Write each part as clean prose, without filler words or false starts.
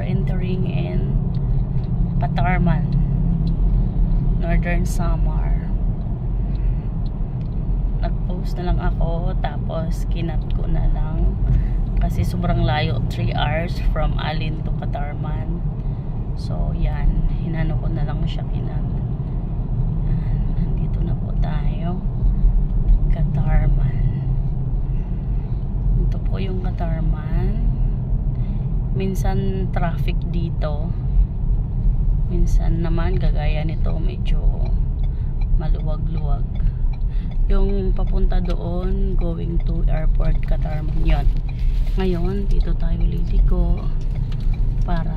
entering in Katarman, Northern Samar. Nag-post na lang ako, tapos kinat ko na lang kasi sobrang layo, 3 hours from Alin to Katarman. So yan, hinano ko na lang siya, kinat. Nandito na po tayo, Katarman. Ito po yung Katarman. Minsan traffic dito, minsan naman gagaya nito medyo maluwag-luwag. Yung papunta doon, going to airport Katarman yun. Ngayon dito tayo liligo para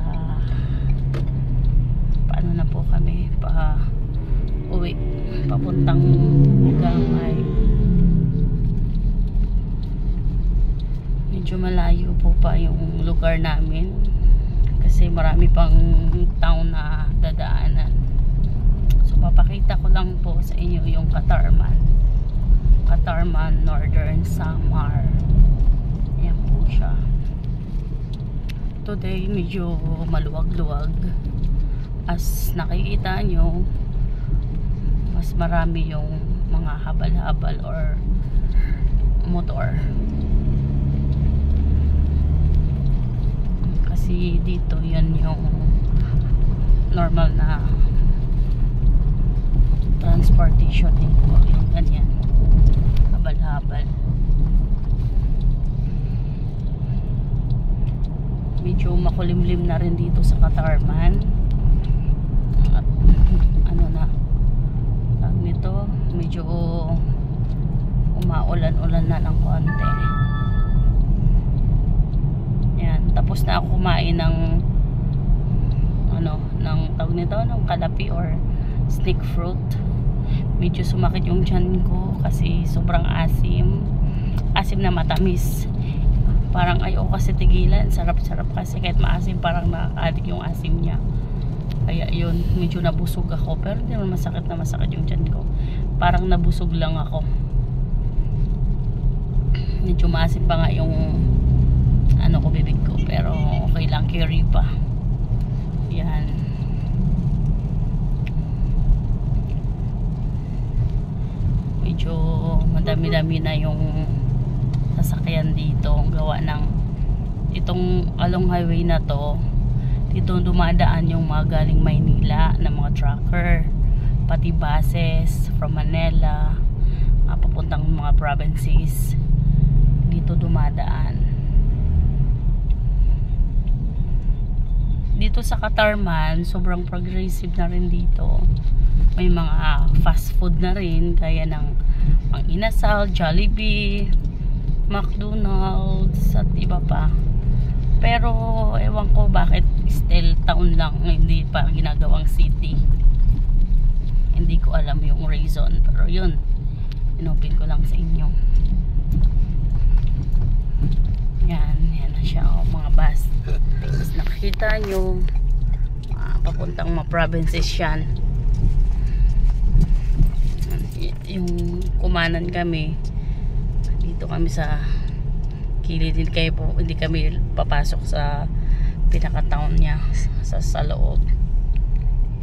paano na po kami pa uwi papuntang Gamay. Medyo malayo po pa yung lugar namin kasi marami pang town na dadaanan. So papakita ko lang po sa inyo yung Katarman, Northern Samar. Ayan po siya. Today medyo maluwag-luwag. As nakikita nyo, mas marami yung mga habal-habal or motor. Kasi dito yan yung normal na transportation din po, yung ganyan habal-habal. Medyo makulimlim na rin dito sa Katarman at ano na tawag nito, medyo umaulan-ulan na ng konti. Yan, tapos na ako kumain ng ano, ng tawag nito, ng kalapi or snake fruit. Medyo sumakit yung tiyan ko kasi sobrang asim na matamis. Parang ayaw kasi tigilan, sarap-sarap kasi kahit maasim, parang nakakaadik yung asim niya. Kaya yun, medyo nabusog ako, pero hindi naman masakit na masakit yung tiyan ko. Parang nabusog lang ako. Medyo maasim pa nga yung ano ko, bibig ko, pero okay lang, carry pa. Yan. Medyo madami-dami na yung sasakyan dito, gawa ng itong along highway na to. Dito dumadaan yung mga galing Maynila na mga trucker, pati buses from Manila papuntang mga provinces. Dito dumadaan. Dito sa Katarman, sobrang progressive na rin dito. May mga fast food na rin, kaya ng Mang Inasal, Jollibee, McDonald's at iba pa. Pero ewan ko bakit still town lang, hindi pa ginagawang city. Hindi ko alam yung reason, pero yun, inopin ko lang sa inyo. Yan na siya, mga bus. Tapos nakikita nyo, papuntang mga provinces yan. Yung kumanan kami, dito kami sa kilid, hindi kami papasok sa pinaka-town niya, sa loob.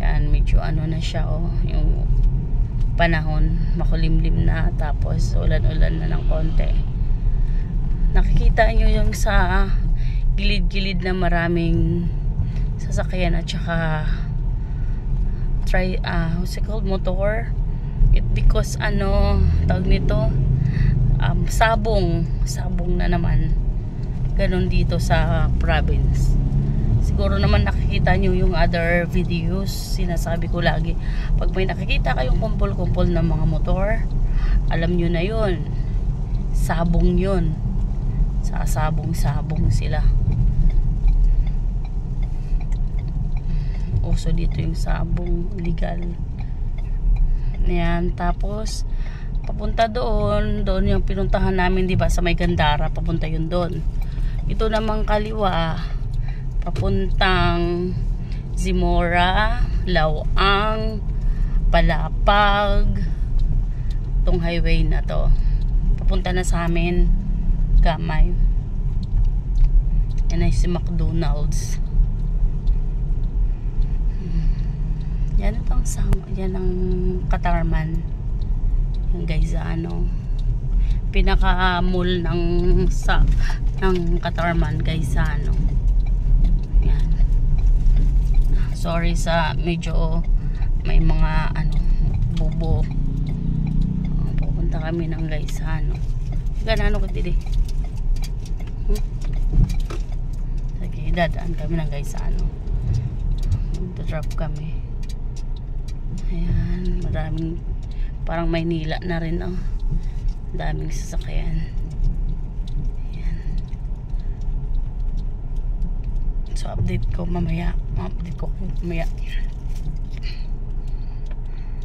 Yan, medyo ano na siya, yung panahon, makulimlim na, tapos ulan-ulan na ng konti. Nakikita nyo yung sa gilid-gilid na maraming sasakyan at saka what's it called, motor. It because ano tawag nito, sabong na naman, ganun dito sa province. Siguro naman nakikita nyo yung other videos, sinasabi ko lagi, pag may nakikita kayong kumpol-kumpol ng mga motor, alam nyo na yun, sabong yun. Sasabong-sabong sila. Uso dito yung sabong legal. Ayan, tapos papunta doon yung pinuntahan namin, di ba, sa may Gandara, papunta yun doon. Ito namang kaliwa, papuntang Zimora, Lawang, Palapag. Itong highway na to, papunta na sa amin Gamay. Yan ay si McDonald's. Yan itong yan ang Katarman. Yung guys, pinaka-mall ng Katarman guys, yan. Sorry sa medyo may mga bubo. Pupunta kami ng guys ganano ko dili. Sige, dadaan kami ng guys drop kami. Ayan, maraming parang Maynila na rin daming sasakyan. Ayan. So update ko mamaya.